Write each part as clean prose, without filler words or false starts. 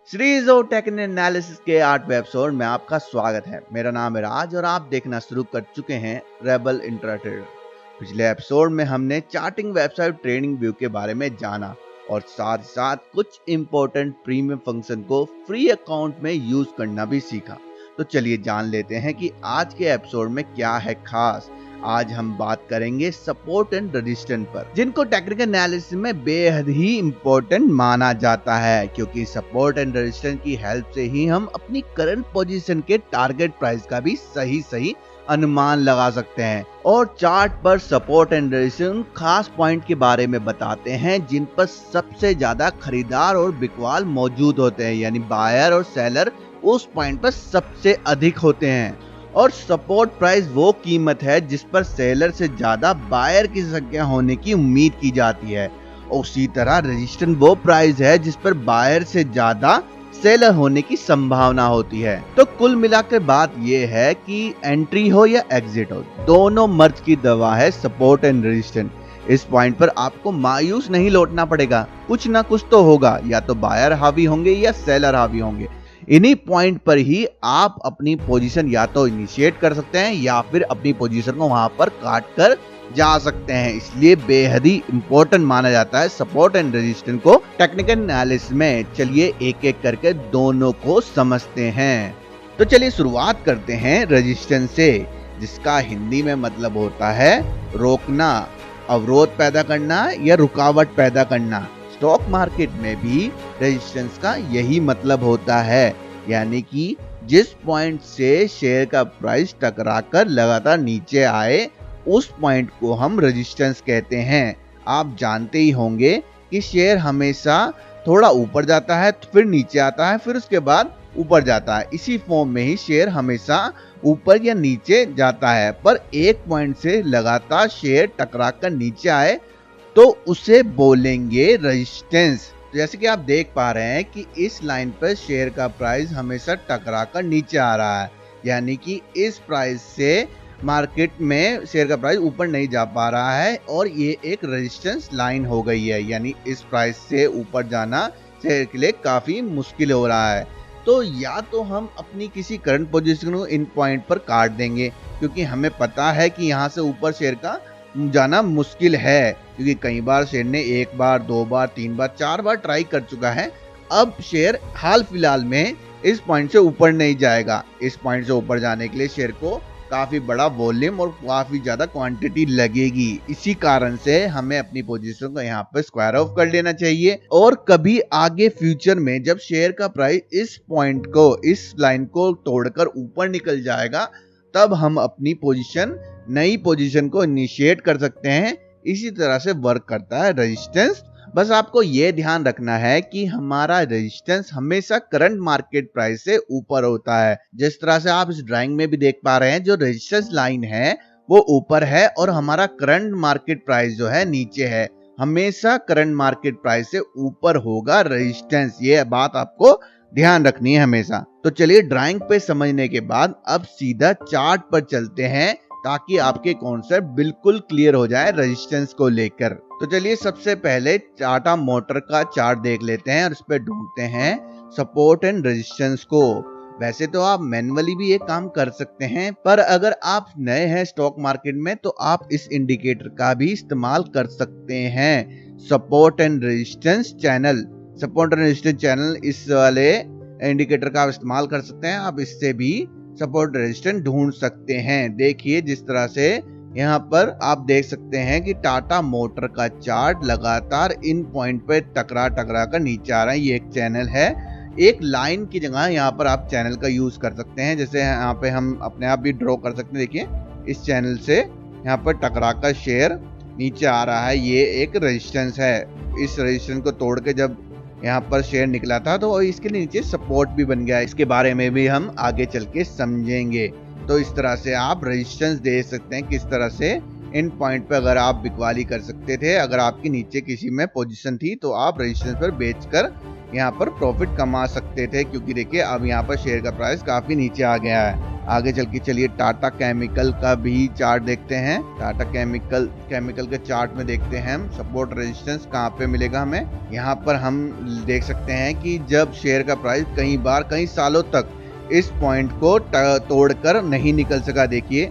श्रीजो take analysis के 8वें episode में आपका स्वागत है। मेरा नाम है राज और आप देखना शुरू कर चुके हैं रेबल इंट्राट्रेडर। पिछले एपिसोड में हमने चार्टिंग वेबसाइट ट्रेडिंग व्यू के बारे में जाना और साथ साथ कुछ इंपॉर्टेंट प्रीमियम फंक्शन को फ्री अकाउंट में यूज करना भी सीखा। तो चलिए जान लेते हैं कि आज के एपिसोड में क्या है खास। आज हम बात करेंगे सपोर्ट एंड रेजिस्टेंस पर, जिनको टेक्निकल एनालिसिस में बेहद ही इम्पोर्टेंट माना जाता है, क्योंकि सपोर्ट एंड रेजिस्टेंस की हेल्प से ही हम अपनी करंट पोजीशन के टारगेट प्राइस का भी सही अनुमान लगा सकते हैं। और चार्ट पर सपोर्ट एंड रेजिस्टेंस खास पॉइंट के बारे में बताते हैं जिन पर सबसे ज्यादा खरीदार और बिकवाल मौजूद होते हैं, यानी बायर और सेलर उस पॉइंट पर सबसे अधिक होते हैं। और सपोर्ट प्राइस वो कीमत है जिस पर सेलर से ज्यादा बायर की संख्या होने की उम्मीद की जाती है। उसी तरह रेजिस्टेंस वो प्राइस है जिस पर बायर से ज्यादा सेलर होने की संभावना होती है। तो कुल मिलाकर बात यह है कि एंट्री हो या एग्जिट हो, दोनों मर्ज की दवा है सपोर्ट एंड रेजिस्टेंस। इस पॉइंट पर आपको मायूस नहीं लौटना पड़ेगा, कुछ ना कुछ तो होगा, या तो बायर हावी होंगे या सेलर हावी होंगे। इन्हीं पॉइंट पर ही आप अपनी पोजीशन या तो इनिशिएट कर सकते हैं या फिर अपनी पोजीशन को वहां पर काट कर जा सकते हैं। इसलिए बेहद ही इंपॉर्टेंट माना जाता है सपोर्ट एंड रेजिस्टेंस को टेक्निकल एनालिसिस में। चलिए एक एक करके दोनों को समझते हैं। तो चलिए शुरुआत करते हैं रेजिस्टेंस से, जिसका हिंदी में मतलब होता है रोकना, अवरोध पैदा करना या रुकावट पैदा करना। स्टॉक मार्केट में भी रेजिस्टेंस का यही मतलब होता है, यानी कि जिस पॉइंट से शेयर का प्राइस टकराकर लगातार नीचे आए उस पॉइंट को हम रेजिस्टेंस कहते हैं। आप जानते ही होंगे कि शेयर हमेशा थोड़ा ऊपर जाता है, फिर नीचे आता है, फिर उसके बाद ऊपर जाता है। इसी फॉर्म में ही शेयर हमेशा ऊपर या नीचे जाता है, पर एक पॉइंट से लगातार शेयर टकराकर नीचे आए तो उसे बोलेंगे रेजिस्टेंस। जैसे कि आप देख पा रहे हैं कि इस लाइन पर शेयर का प्राइस हमेशा टकराकर नीचे आ रहा है, यानी कि इस प्राइस से मार्केट में शेयर का प्राइस ऊपर नहीं जा पा रहा है और ये एक रेजिस्टेंस लाइन हो गई है, यानी इस प्राइस से ऊपर जाना शेयर के लिए काफी मुश्किल हो रहा है। तो या तो हम अपनी किसी करंट पोजीशन को इन पॉइंट पर काट देंगे, क्योंकि हमें पता है कि यहाँ से ऊपर शेयर का जाना मुश्किल है, क्योंकि कई बार शेयर ने एक बार, दो बार, तीन बार, चार बार ट्राई कर चुका है। अब शेयर हाल फिलहाल में इस पॉइंट से ऊपर नहीं जाएगा। इस पॉइंट से ऊपर जाने के लिए शेयर को काफी बड़ा वॉल्यूम और काफी ज्यादा क्वांटिटी लगेगी। इसी कारण से हमें अपनी पोजीशन को यहाँ पे स्क्वायर ऑफ कर लेना चाहिए। और कभी आगे फ्यूचर में जब शेयर का प्राइस इस पॉइंट को, इस लाइन को तोड़कर ऊपर निकल जाएगा, तब हम अपनी पोजीशन, नई पोजीशन को इनिशिएट कर सकते हैं। इसी तरह से वर्क करता है रेजिस्टेंस। बस आपको यह ध्यान रखना है कि हमारा रेजिस्टेंस हमेशा करंट मार्केट प्राइस से ऊपर होता है। जिस तरह से आप इस ड्राइंग में भी देख पा रहे हैं, जो रेजिस्टेंस लाइन है वो ऊपर है और हमारा करंट मार्केट प्राइस जो है नीचे है। हमेशा करंट मार्केट प्राइस से ऊपर होगा रेजिस्टेंस, ये बात आपको ध्यान रखनी है हमेशा। तो चलिए ड्राइंग पे समझने के बाद अब सीधा चार्ट पर चलते हैं, ताकि आपके कॉन्सेप्ट बिल्कुल क्लियर हो जाए रेजिस्टेंस को लेकर। तो चलिए सबसे पहले टाटा मोटर का चार्ट देख लेते हैं और इस पे ढूंढते हैं सपोर्ट एंड रेजिस्टेंस को। वैसे तो आप मैन्युअली भी ये काम कर सकते हैं, पर अगर आप नए हैं स्टॉक मार्केट में तो आप इस इंडिकेटर का भी इस्तेमाल कर सकते हैं। Support and resistance channel, support and resistance channel, इस वाले इंडिकेटर का आप इस्तेमाल कर सकते हैं। आप इससे भी सपोर्ट रेजिस्टेंस ढूंढ सकते हैं। देखिए जिस तरह से यहाँ पर आप देख सकते हैं कि टाटा मोटर का चार्ट लगातार इन पॉइंट पे टकरा कर नीचे आ रहा है। ये एक चैनल है, एक लाइन की जगह यहाँ पर आप चैनल का यूज कर सकते हैं। जैसे यहाँ पे हम अपने आप भी ड्रॉ कर सकते हैं। देखिए इस चैनल से यहाँ पर टकरा कर शेयर नीचे आ रहा है, ये एक रेजिस्टेंस है। इस रेजिस्टेंस को तोड़ के जब यहाँ पर शेयर निकला था तो इसके नीचे सपोर्ट भी बन गया। इसके बारे में भी हम आगे चल के समझेंगे। तो इस तरह से आप रेजिस्टेंस दे सकते हैं, किस तरह से इन पॉइंट पे अगर आप बिकवाली कर सकते थे, अगर आपकी नीचे किसी में पोजीशन थी तो आप रेजिस्टेंस पर बेचकर यहाँ पर प्रॉफिट कमा सकते थे, क्योंकि देखिए अब यहाँ पर शेयर का प्राइस काफी नीचे आ गया है। आगे चल के चलिए टाटा केमिकल का भी चार्ट देखते हैं। टाटा केमिकल के चार्ट में देखते हैं हम सपोर्ट रेजिस्टेंस कहाँ पे मिलेगा हमें। यहाँ पर हम देख सकते हैं कि जब शेयर का प्राइस कई सालों तक इस पॉइंट को तोड़कर नहीं निकल सका। देखिए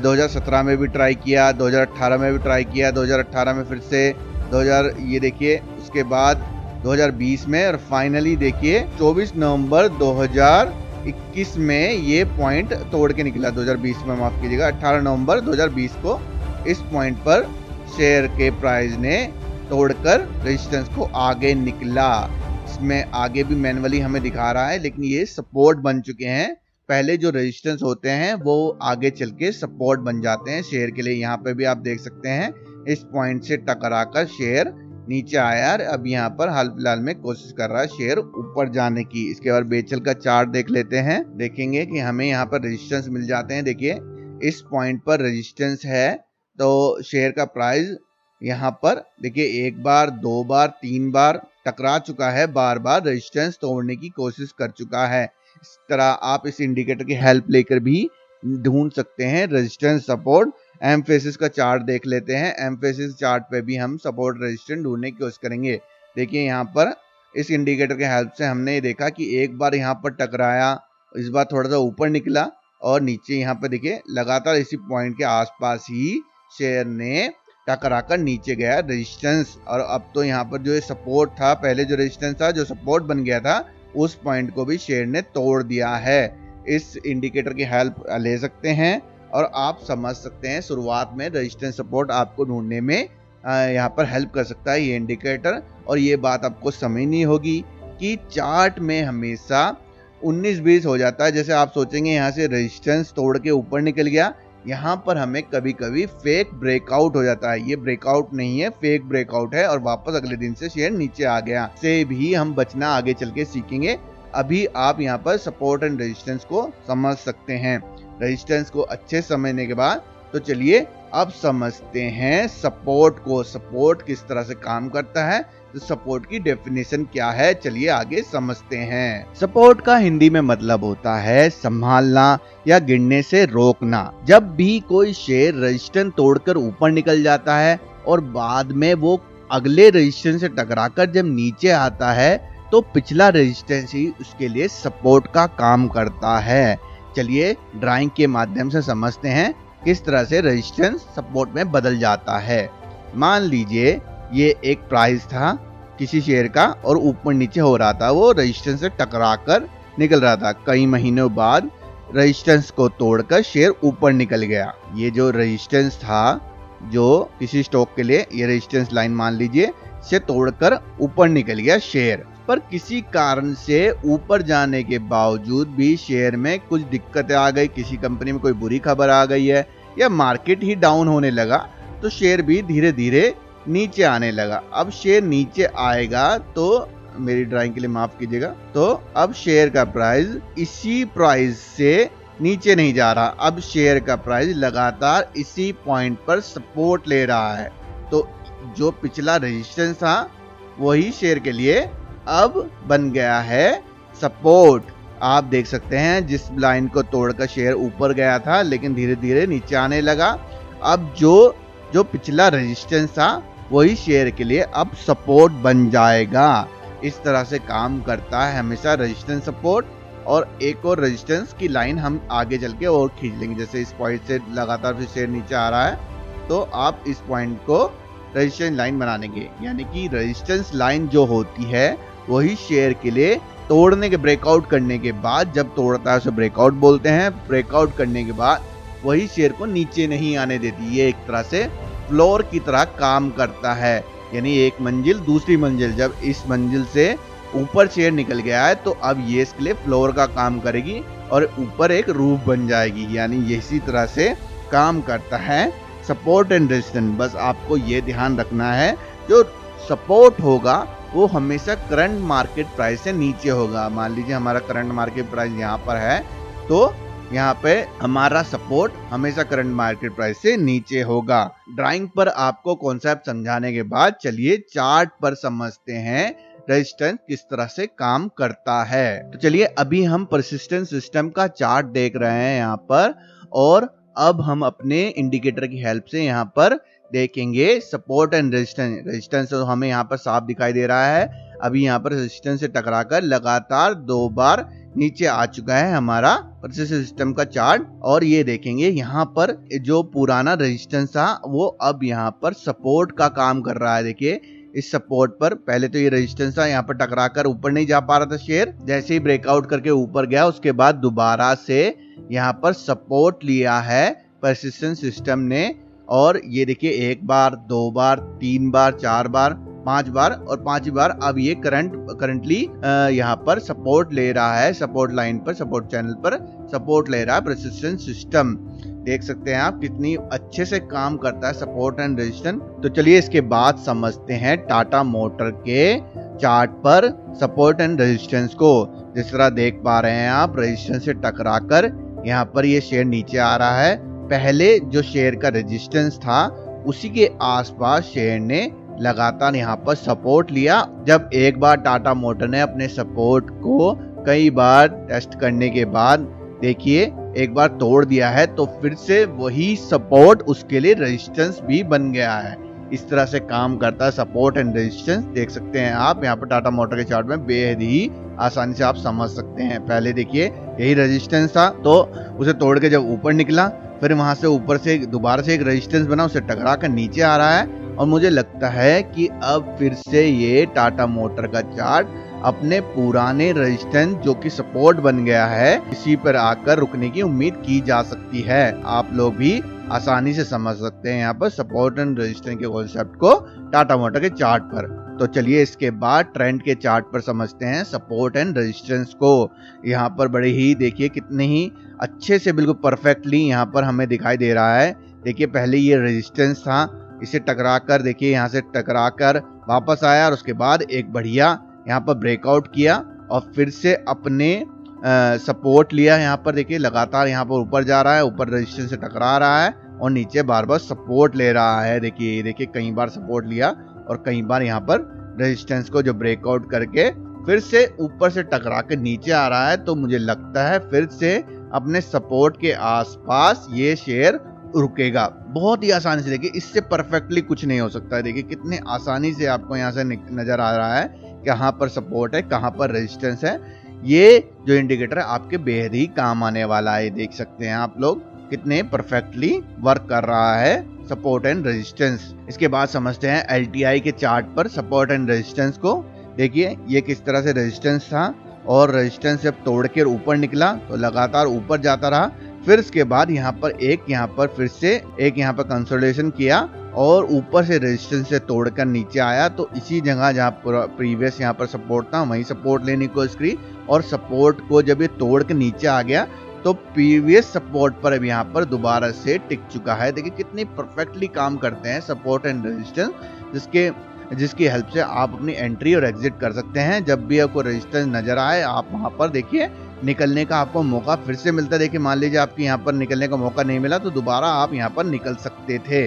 2017 में भी ट्राई किया, 2018 में भी ट्राई किया, 2018 में फिर से 2000 ये देखिए, उसके बाद 2020 में, और फाइनली देखिए 24 नवंबर 2021 में ये पॉइंट तोड़ के निकला। 2020 में माफ कीजिएगा, 18 नवंबर 2020 को इस पॉइंट पर शेयर के प्राइस ने तोड़कर रेजिस्टेंस को आगे निकला। इसमें आगे भी मैनुअली हमें दिखा रहा है, लेकिन ये सपोर्ट बन चुके हैं। पहले जो रेजिस्टेंस होते हैं वो आगे चल के सपोर्ट बन जाते हैं शेयर के लिए। यहाँ पे भी आप देख सकते हैं इस पॉइंट से टकराकर शेयर नीचे आया। अब यहाँ पर हाल फिलहाल में कोशिश कर रहा है शेयर ऊपर जाने की। इसके बाद बेचल का चार्ट देख लेते हैं। देखेंगे कि हमें यहाँ पर रेजिस्टेंस मिल जाते हैं। देखिए इस पॉइंट पर रेजिस्टेंस है, तो शेयर का प्राइस यहाँ पर देखिए 1 बार 2 बार 3 बार टकरा चुका है, बार बार रेजिस्टेंस तोड़ने की कोशिश कर चुका है। इस तरह आप इस इंडिकेटर की हेल्प लेकर भी ढूंढ सकते हैं रेजिस्टेंस सपोर्ट। एम्फेसिस का चार्ट देख लेते हैं। एम्फेसिस चार्ट पे भी हम सपोर्ट रेजिस्टेंस ढूंढने की कोशिश करेंगे। देखिए यहाँ पर इस इंडिकेटर के हेल्प से हमने ये देखा कि एक बार यहाँ पर टकराया, इस बार थोड़ा सा ऊपर निकला और नीचे यहाँ पर देखिए लगातार इसी पॉइंट के आसपास ही शेयर ने टकराकर नीचे गया रेजिस्टेंस। और अब तो यहाँ पर जो सपोर्ट था, पहले जो रेजिस्टेंस था जो सपोर्ट बन गया था, उस पॉइंट को भी शेयर ने तोड़ दिया है। इस इंडिकेटर की हेल्प ले सकते हैं और आप समझ सकते हैं शुरुआत में रेजिस्टेंस सपोर्ट आपको ढूंढने में यहाँ पर हेल्प कर सकता है ये इंडिकेटर। और ये बात आपको समझनी होगी कि चार्ट में हमेशा 19-20 हो जाता है। जैसे आप सोचेंगे यहाँ से रेजिस्टेंस तोड़ के ऊपर निकल गया, यहाँ पर हमें कभी कभी फेक ब्रेकआउट हो जाता है। ये ब्रेकआउट नहीं है, फेक ब्रेकआउट है और वापस अगले दिन से शेयर नीचे आ गया। से भी हम बचना आगे चल के सीखेंगे। अभी आप यहाँ पर सपोर्ट एंड रेजिस्टेंस को समझ सकते हैं। रेजिस्टेंस को अच्छे समझने के बाद तो चलिए अब समझते हैं सपोर्ट को। सपोर्ट किस तरह से काम करता है, तो सपोर्ट की डेफिनेशन क्या है, चलिए आगे समझते हैं। सपोर्ट का हिंदी में मतलब होता है संभालना या गिरने से रोकना। जब भी कोई शेयर रेजिस्टेंस तोड़कर ऊपर निकल जाता है और बाद में वो अगले रेजिस्टेंस से टकराकर जब नीचे आता है, तो पिछला रेजिस्टेंस ही उसके लिए सपोर्ट का काम करता है। चलिए ड्राइंग के माध्यम से समझते हैं किस तरह से रेजिस्टेंस सपोर्ट में बदल जाता है। मान लीजिए ये एक प्राइस था किसी शेयर का और ऊपर नीचे हो रहा था, वो रेजिस्टेंस से टकराकर निकल रहा था। कई महीनों बाद रेजिस्टेंस को तोड़कर शेयर ऊपर निकल गया। ये जो रेजिस्टेंस था जो किसी स्टॉक के लिए, ये रेजिस्टेंस लाइन मान लीजिए, से तोड़कर ऊपर निकल गया शेयर। पर किसी कारण से ऊपर जाने के बावजूद भी शेयर में कुछ दिक्कतें आ गई, किसी कंपनी में कोई बुरी खबर आ गई है या मार्केट ही डाउन होने लगा, तो शेयर भी धीरे धीरे नीचे आने लगा। अब शेयर नीचे आएगा तो मेरी ड्राइंग के लिए माफ कीजिएगा, तो अब शेयर का प्राइस इसी प्राइस से नीचे नहीं जा रहा। अब शेयर का प्राइस लगातार इसी पॉइंट पर सपोर्ट ले रहा है। तो जो पिछला रेजिस्टेंस था वही शेयर के लिए अब बन गया है सपोर्ट। आप देख सकते हैं जिस लाइन को तोड़कर शेयर ऊपर गया था लेकिन धीरे धीरे नीचे आने लगा, अब जो पिछला रेजिस्टेंस था वही शेयर के लिए अब सपोर्ट बन जाएगा। इस तरह से काम करता है हमेशा रेजिस्टेंस सपोर्ट। और एक और रेजिस्टेंस की लाइन हम आगे चल के और खींच लेंगे। जैसे इस पॉइंट से लगातार फिर शेयर नीचे आ रहा है, तो आप इस पॉइंट को रेजिस्टेंस लाइन बना लेंगे। यानी कि रेजिस्टेंस लाइन जो होती है वही शेयर के लिए तोड़ने के, ब्रेकआउट करने के बाद, जब तोड़ता है उसे ब्रेकआउट बोलते हैं, ब्रेकआउट करने के बाद वही शेयर को नीचे नहीं आने देती। ये एक तरह से फ्लोर की तरह काम करता है। यानी एक मंजिल दूसरी मंजिल, जब इस मंजिल से ऊपर शेयर निकल गया है तो अब ये इसके लिए फ्लोर का काम करेगी और ऊपर एक रूफ बन जाएगी। यानी इसी तरह से काम करता है सपोर्ट एंड रेजिस्टेंस। बस आपको ये ध्यान रखना है, जो सपोर्ट होगा वो हमेशा करंट मार्केट प्राइस से नीचे होगा। मान लीजिए हमारा करंट मार्केट प्राइस यहाँ पर है, तो यहाँ पे हमारा सपोर्ट हमेशा करंट मार्केट प्राइस से नीचे होगा। ड्राइंग पर आपको कॉन्सेप्ट समझाने के बाद चलिए चार्ट पर समझते हैं रेजिस्टेंस किस तरह से काम करता है। तो चलिए अभी हम परसिस्टेंस सिस्टम का चार्ट देख रहे हैं यहाँ पर, और अब हम अपने इंडिकेटर की हेल्प से यहाँ पर देखेंगे सपोर्ट एंड रेजिस्टेंस। रेजिस्टेंस तो हमें यहाँ पर साफ दिखाई दे रहा है, अभी यहाँ पर रेजिस्टेंस से टकराकर लगातार 2 बार नीचे आ चुका है हमारा परसिस्टेंस सिस्टम का चार्ट। और ये देखेंगे यहाँ पर जो पुराना रेजिस्टेंस था वो अब यहाँ पर सपोर्ट का काम कर रहा है। देखिए इस सपोर्ट पर पहले तो ये रेजिस्टेंस था, यहाँ पर टकराकर ऊपर नहीं जा पा रहा था शेयर, जैसे ही ब्रेकआउट करके ऊपर गया उसके बाद दोबारा से यहाँ पर सपोर्ट लिया है परसिस्टेंस सिस्टम ने। और ये देखिए 1 बार 2 बार 3 बार 4 बार 5 बार और 5 बार अब ये करंटली यहाँ पर सपोर्ट ले रहा है, सपोर्ट लाइन पर, सपोर्ट चैनल पर सपोर्ट ले रहा है परसिस्टेंस सिस्टम। देख सकते हैं आप कितनी अच्छे से काम करता है सपोर्ट एंड रेजिस्टेंस। तो चलिए इसके बाद समझते हैं टाटा मोटर के चार्ट पर सपोर्ट एंड रेजिस्टेंस को। जिस तरह देख पा रहे हैं आप, रेजिस्टेंस से टकराकर यहाँ पर ये शेयर नीचे आ रहा है। पहले जो शेयर का रेजिस्टेंस था उसी के आसपास शेयर ने लगातार यहाँ पर सपोर्ट लिया। जब एक बार टाटा मोटर ने अपने सपोर्ट को कई बार टेस्ट करने के बाद देखिए एक बार तोड़ दिया है, तो फिर से वही सपोर्ट उसके लिए रेजिस्टेंस भी बन गया है। इस तरह से काम करता है सपोर्ट एंड रेजिस्टेंस। देख सकते हैं आप यहाँ पर टाटा मोटर के चार्ट में बेहद ही आसानी से आप समझ सकते हैं। पहले देखिए यही रेजिस्टेंस था, तो उसे तोड़ के जब ऊपर निकला, फिर वहां से ऊपर से दोबारा से एक रेजिस्टेंस बना, उसे टकरा कर नीचे आ रहा है। और मुझे लगता है कि अब फिर से ये टाटा मोटर का चार्ट अपने पुराने रेजिस्टेंस जो कि सपोर्ट बन गया है, इसी पर आकर रुकने की उम्मीद की जा सकती है। आप लोग भी आसानी से समझ सकते हैं यहाँ पर सपोर्ट एंड रेजिस्टेंस के कॉन्सेप्ट को टाटा मोटर के चार्ट पर। तो चलिए इसके बाद ट्रेंड के चार्ट पर समझते हैं सपोर्ट एंड रेजिस्टेंस को। यहाँ पर बड़े ही देखिए कितने ही अच्छे से बिल्कुल परफेक्टली यहाँ पर हमें दिखाई दे रहा है। देखिए पहले ये रेजिस्टेंस था, इसे टकराकर देखिए यहाँ से टकराकर वापस आया और उसके बाद एक बढ़िया यहाँ पर ब्रेकआउट किया और फिर से अपने सपोर्ट लिया। यहाँ पर देखिए लगातार यहाँ पर ऊपर जा रहा है, ऊपर रेजिस्टेंस से टकरा रहा है और नीचे बार बार सपोर्ट ले रहा है। देखिए कई बार सपोर्ट लिया और कई बार यहाँ पर रेजिस्टेंस को जो ब्रेकआउट करके फिर से ऊपर से टकरा के नीचे आ रहा है। तो मुझे लगता है फिर से अपने सपोर्ट के आसपास ये शेयर रुकेगा। बहुत ही आसानी से, देखिए इससे परफेक्टली कुछ नहीं हो सकता है। देखिए कितने आसानी से आपको यहाँ से नजर आ रहा है कहाँ पर सपोर्ट है, कहाँ पर रेजिस्टेंस है। ये जो इंडिकेटर है आपके बेहद ही काम आने वाला है। देख सकते हैं आप लोग कितने परफेक्टली वर्क कर रहा है सपोर्ट एंड रेजिस्टेंस। इसके बाद समझते हैं एलटीआई के चार्ट पर सपोर्ट एंड रेजिस्टेंस को। देखिए ये किस तरह से रेजिस्टेंस था और रेजिस्टेंस जब तोड़ के ऊपर निकला तो लगातार ऊपर जाता रहा। फिर इसके बाद यहाँ पर फिर से एक यहाँ पर कंसोलिडेशन किया और ऊपर से रेजिस्टेंस से तोड़कर नीचे आया। तो इसी जगह जहाँ प्रीवियस यहाँ पर सपोर्ट था वहीं सपोर्ट लेने की कोशिश करी और सपोर्ट को जब ये तोड़ के नीचे आ गया तो प्रीवियस सपोर्ट पर अब यहाँ पर दोबारा से टिक चुका है। देखिए कितनी परफेक्टली काम करते हैं सपोर्ट एंड रेजिस्टेंस, जिसकी हेल्प से आप अपनी एंट्री और एग्जिट कर सकते हैं। जब भी आपको रेजिस्टेंस नजर आए आप वहां पर देखिए निकलने का आपको मौका फिर से मिलता है। देखिए मान लीजिए आपकी यहाँ पर निकलने का मौका नहीं मिला तो दोबारा आप यहाँ पर निकल सकते थे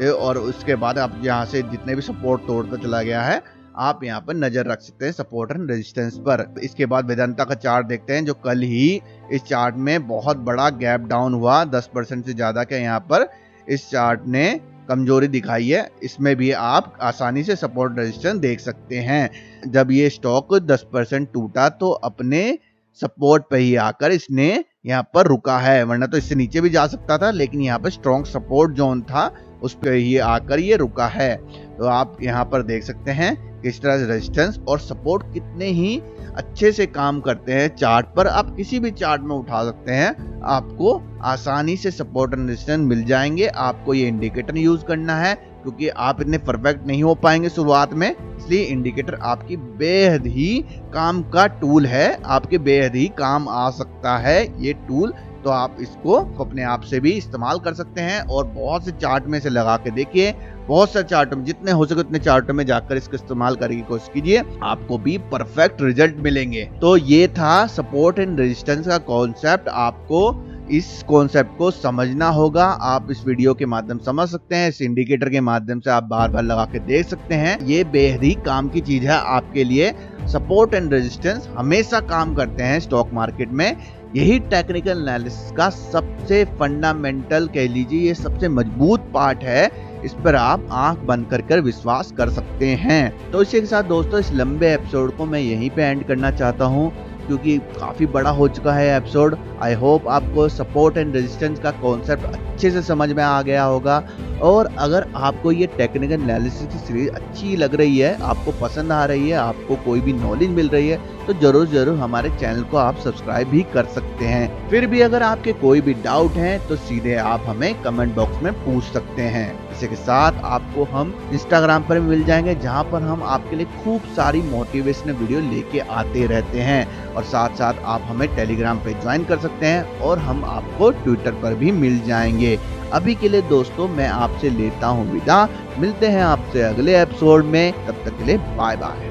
और उसके बाद आप यहाँ से जितने भी सपोर्ट तोड़ता चला गया है आप यहाँ पर नजर रख सकते हैं सपोर्ट एंड रेजिस्टेंस पर। इसके बाद वेदांता का चार्ट देखते हैं जो कल ही इस चार्ट में बहुत बड़ा गैप डाउन हुआ, 10% से ज्यादा के यहाँ पर इस चार्ट ने कमजोरी दिखाई है। इसमें भी आप आसानी से सपोर्ट रेजिस्टेंस देख सकते हैं। जब ये स्टॉक 10% टूटा तो अपने सपोर्ट पे ही आकर इसने यहाँ पर रुका है, वरना तो इससे नीचे भी जा सकता था, लेकिन यहाँ पर स्ट्रॉन्ग सपोर्ट जोन था उस पे ही आकर ये रुका है। तो आप यहाँ पर देख सकते हैं किस तरह से रेजिस्टेंस और सपोर्ट कितने ही अच्छे से काम करते हैं। चार्ट पर आप किसी भी चार्ट में उठा सकते हैं, आपको आसानी से सपोर्ट एंड रेजिस्टेंस मिल जाएंगे। आपको ये इंडिकेटर यूज करना है क्योंकि आप इतने परफेक्ट नहीं हो पाएंगे शुरुआत में, इसलिए इंडिकेटर आपकी बेहद ही काम का टूल है, आपके बेहद ही काम आ सकता है ये टूल। तो आप इसको अपने आप से भी इस्तेमाल कर सकते हैं और बहुत से चार्ट में से लगा के देखिए, बहुत से चार्ट में जितने हो सके उतने चार्टों में जाकर इसका इस्तेमाल करने की कोशिश कीजिए, आपको भी परफेक्ट रिजल्ट मिलेंगे। तो ये था सपोर्ट एंड रेजिस्टेंस का कॉन्सेप्ट। आपको इस कॉन्सेप्ट को समझना होगा। आप इस वीडियो के माध्यम से समझ सकते हैं, इस इंडिकेटर के माध्यम से आप बार बार लगा के देख सकते हैं। ये बेहद ही काम की चीज है आपके लिए। सपोर्ट एंड रेजिस्टेंस हमेशा काम करते हैं स्टॉक मार्केट में। यही टेक्निकल एनालिसिस का सबसे फंडामेंटल कह लीजिए, ये सबसे मजबूत पार्ट है। इस पर आप आंख बंद कर विश्वास कर सकते हैं। तो इसी के साथ दोस्तों इस लंबे एपिसोड को मैं यहीं पे एंड करना चाहता हूँ, क्योंकि काफी बड़ा हो चुका है एपिसोड। आई होप आपको सपोर्ट एंड रेजिस्टेंस का कॉन्सेप्ट अच्छे से समझ में आ गया होगा। और अगर आपको ये टेक्निकल एनालिसिस की सीरीज अच्छी लग रही है, आपको पसंद आ रही है, आपको कोई भी नॉलेज मिल रही है, तो जरूर हमारे चैनल को आप सब्सक्राइब भी कर सकते हैं। फिर भी अगर आपके कोई भी डाउट हैं तो सीधे आप हमें कमेंट बॉक्स में पूछ सकते हैं। इसी के साथ आपको हम इंस्टाग्राम पर मिल जाएंगे, जहां पर हम आपके लिए खूब सारी मोटिवेशनल वीडियो लेके आते रहते हैं। और साथ साथ आप हमें टेलीग्राम पे ज्वाइन कर सकते हैं और हम आपको ट्विटर पर भी मिल जाएंगे। अभी के लिए दोस्तों मैं आपसे लेता हूँ विदा। मिलते हैं आपसे अगले एपिसोड में, तब तक के लिए बाय बाय।